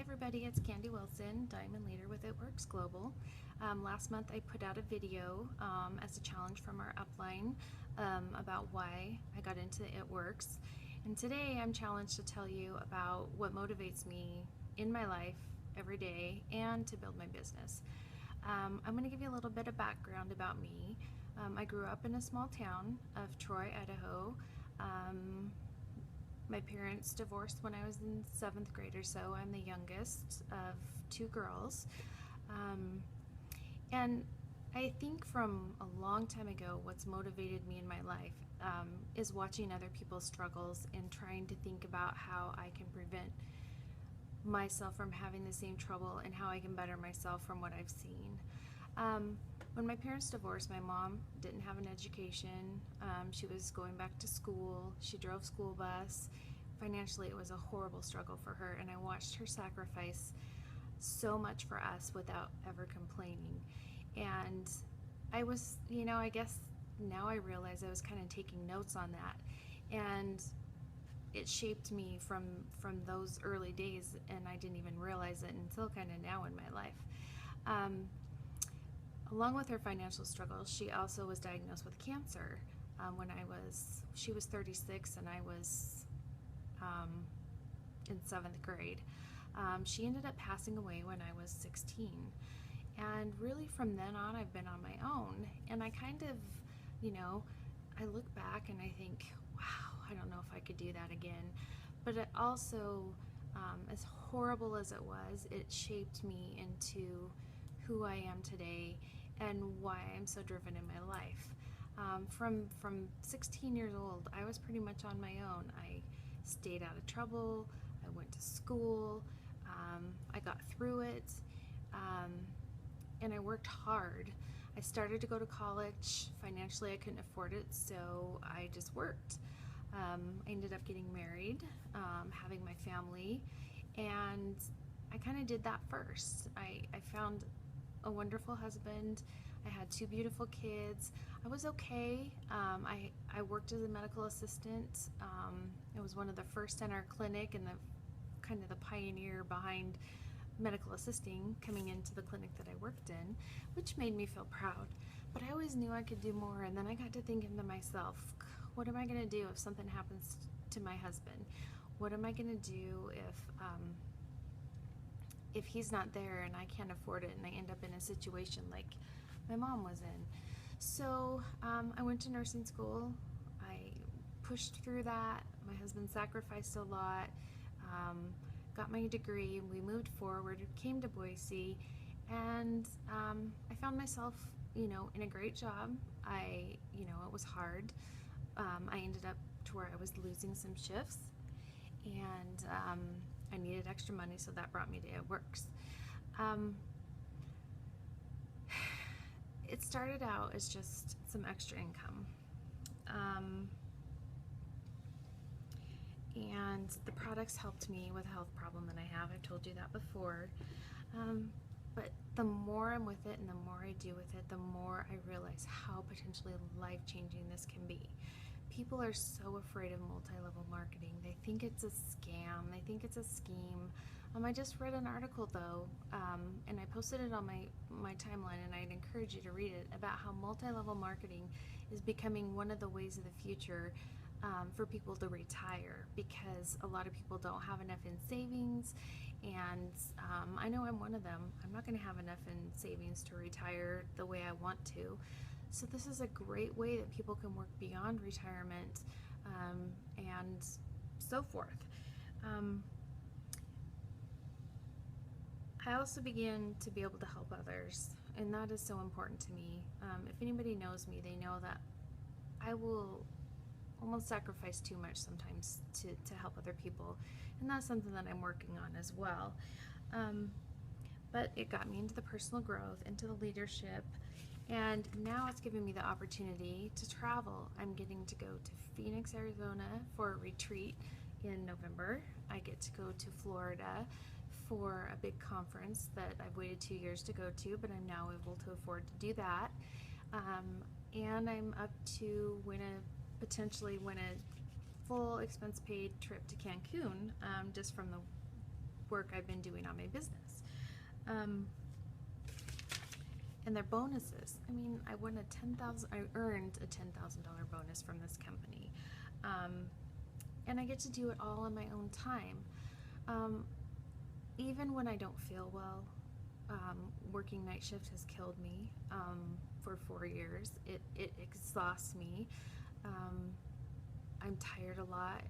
everybody, it's Candy Wilson, Diamond Leader with It Works Global. Last month I put out a video as a challenge from our upline about why I got into It Works. And today I'm challenged to tell you about what motivates me in my life every day and to build my business. I'm going to give you a little bit of background about me. I grew up in a small town of Troy, Idaho. My parents divorced when I was in 7th grade or so. I'm the youngest of 2 girls. And I think from a long time ago, what's motivated me in my life is watching other people's struggles and trying to think about how I can prevent myself from having the same trouble and how I can better myself from what I've seen. When my parents divorced, my mom didn't have an education. She was going back to school. She drove school bus. Financially, it was a horrible struggle for her, and I watched her sacrifice so much for us without ever complaining. And I was, I guess now I realize I was kind of taking notes on that, and it shaped me from those early days, and I didn't even realize it until kind of now in my life. Along with her financial struggles, she also was diagnosed with cancer when she was 36 and I was in 7th grade. She ended up passing away when I was 16. And really from then on, I've been on my own. And I kind of, I look back and I think, wow, I don't know if I could do that again. But it also, as horrible as it was, it shaped me into who I am today and why I'm so driven in my life. From 16 years old, I was pretty much on my own. I stayed out of trouble, I went to school, I got through it, and I worked hard. I started to go to college. Financially, I couldn't afford it, so I just worked. I ended up getting married, having my family, and I kind of did that first. I found a wonderful husband. I had 2 beautiful kids. I was okay. I worked as a medical assistant. I was one of the first in our clinic and the kind of the pioneer behind medical assisting coming into the clinic that I worked in, which made me feel proud. But I always knew I could do more, and then I got to thinking to myself, what am I going to do if something happens to my husband? What am I going to do if he's not there and I can't afford it and I end up in a situation like my mom was in? So I went to nursing school. I pushed through that. My husband sacrificed a lot, got my degree, we moved forward, came to Boise, and I found myself, in a great job. It was hard. I ended up to where I was losing some shifts, and I needed extra money, so that brought me to It Works. It started out as just some extra income. And the products helped me with a health problem that I have. I've told you that before. But the more I'm with it and the more I do with it, the more I realize how potentially life-changing this can be. People are so afraid of multi-level marketing. They think it's a scam. They think it's a scheme. I just read an article though, and I posted it on my timeline, and I'd encourage you to read it, about how multi-level marketing is becoming one of the ways of the future for people to retire, because a lot of people don't have enough in savings, and I know I'm one of them. I'm not going to have enough in savings to retire the way I want to. So this is a great way that people can work beyond retirement and so forth. I also began to be able to help others, and that is so important to me. If anybody knows me, they know that I will almost sacrifice too much sometimes to help other people, and that's something that I'm working on as well. But it got me into the personal growth, into the leadership, and now it's giving me the opportunity to travel. I'm getting to go to Phoenix, Arizona for a retreat in November. I get to go to Florida for a big conference that I've waited 2 years to go to, but I'm now able to afford to do that. And I'm up to potentially win a full expense paid trip to Cancun, just from work I've been doing on my business. And their bonuses. I mean, I earned a $10,000 bonus from this company. And I get to do it all in my own time. Even when I don't feel well, working night shift has killed me for 4 years. It exhausts me. I'm tired a lot.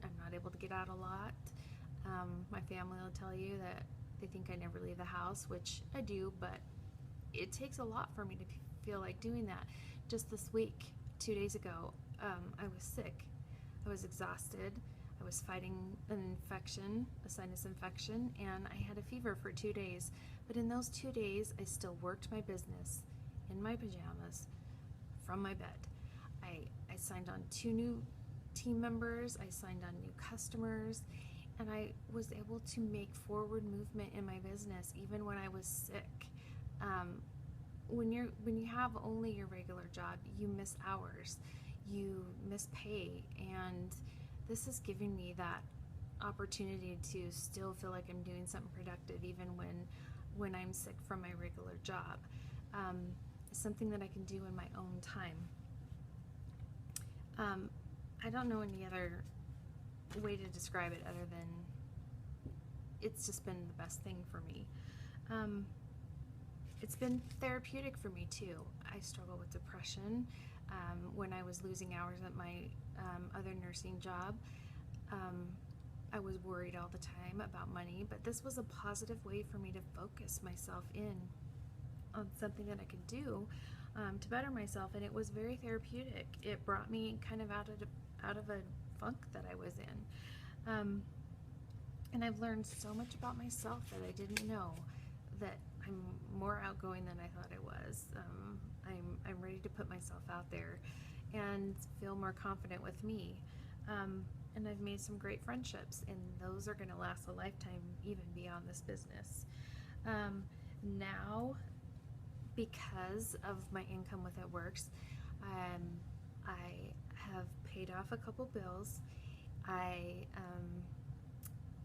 I'm not able to get out a lot. My family will tell you that they think I never leave the house, which I do, but it takes a lot for me to feel like doing that. Just this week, 2 days ago, I was sick. I was exhausted. I was fighting an infection, a sinus infection, and I had a fever for 2 days. But in those 2 days, I still worked my business in my pajamas from my bed. I signed on 2 new team members. I signed on new customers, and I was able to make forward movement in my business even when I was sick. When you have only your regular job, you miss hours, you miss pay, and this is giving me that opportunity to still feel like I'm doing something productive even when I'm sick from my regular job. It's something that I can do in my own time. I don't know any other way to describe it other than it's just been the best thing for me. It's been therapeutic for me too. I struggle with depression. When I was losing hours at my other nursing job, I was worried all the time about money, but this was a positive way for me to focus myself in on something that I could do to better myself, and it was very therapeutic. It brought me kind of out of a funk that I was in. And I've learned so much about myself that I didn't know, that I'm more outgoing than I thought I was. I'm ready to put myself out there and feel more confident with me. And I've made some great friendships, and those are going to last a lifetime even beyond this business. Now, because of my income with It Works, I have paid off a couple bills. I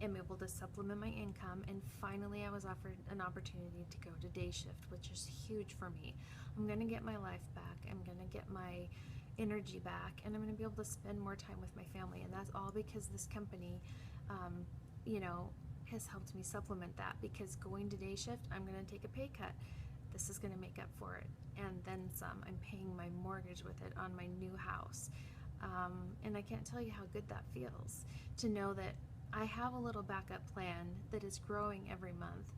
am able to supplement my income, and finally I was offered an opportunity to go to day shift, which is huge for me. I'm going to get my life back. I'm going to get my energy back, and I'm going to be able to spend more time with my family, and that's all because this company has helped me supplement that, because going to day shift, I'm going to take a pay cut. This is going to make up for it, and then some. I'm paying my mortgage with it on my new house, and I can't tell you how good that feels to know that I have a little backup plan that is growing every month,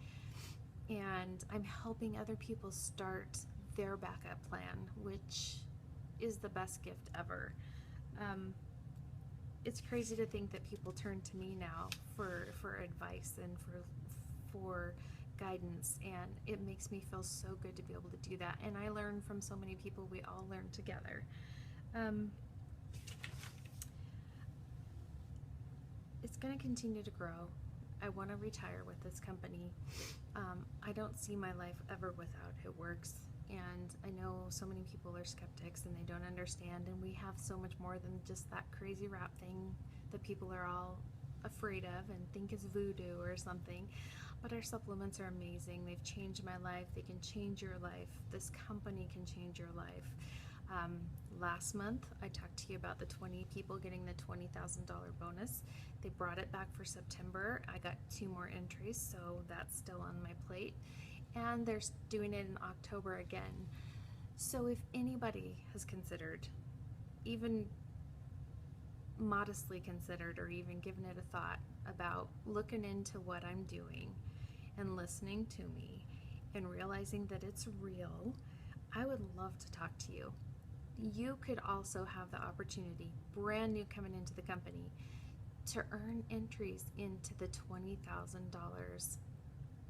and I'm helping other people start their backup plan, which is the best gift ever. It's crazy to think that people turn to me now for advice and for guidance, and it makes me feel so good to be able to do that. And I learn from so many people. We all learn together. It's going to continue to grow. I want to retire with this company. I don't see my life ever without It Works, and I know so many people are skeptics and they don't understand, and we have so much more than just that crazy wrap thing that people are all afraid of and think is voodoo or something. But our supplements are amazing. They've changed my life. They can change your life. This company can change your life. Last month, I talked to you about the 20 people getting the $20,000 bonus. They brought it back for September. I got 2 more entries, so that's still on my plate. And they're doing it in October again. So if anybody has considered, even modestly considered, or even given it a thought about looking into what I'm doing and listening to me and realizing that it's real, I would love to talk to you. You could also have the opportunity, brand new coming into the company, to earn entries into the $20,000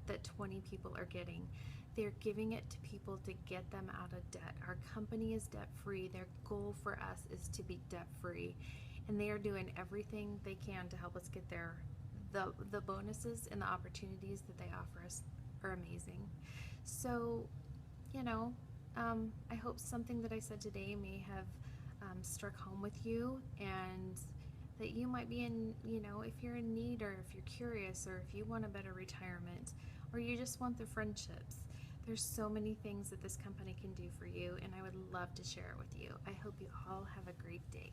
that 20 people are getting. They're giving it to people to get them out of debt. Our company is debt-free. Their goal for us is to be debt-free, and they are doing everything they can to help us get there. The bonuses and the opportunities that they offer us are amazing. So, I hope something that I said today may have struck home with you, and that you might be in, if you're in need, or if you're curious, or if you want a better retirement, or you just want the friendships. There's so many things that this company can do for you, and I would love to share it with you. I hope you all have a great day.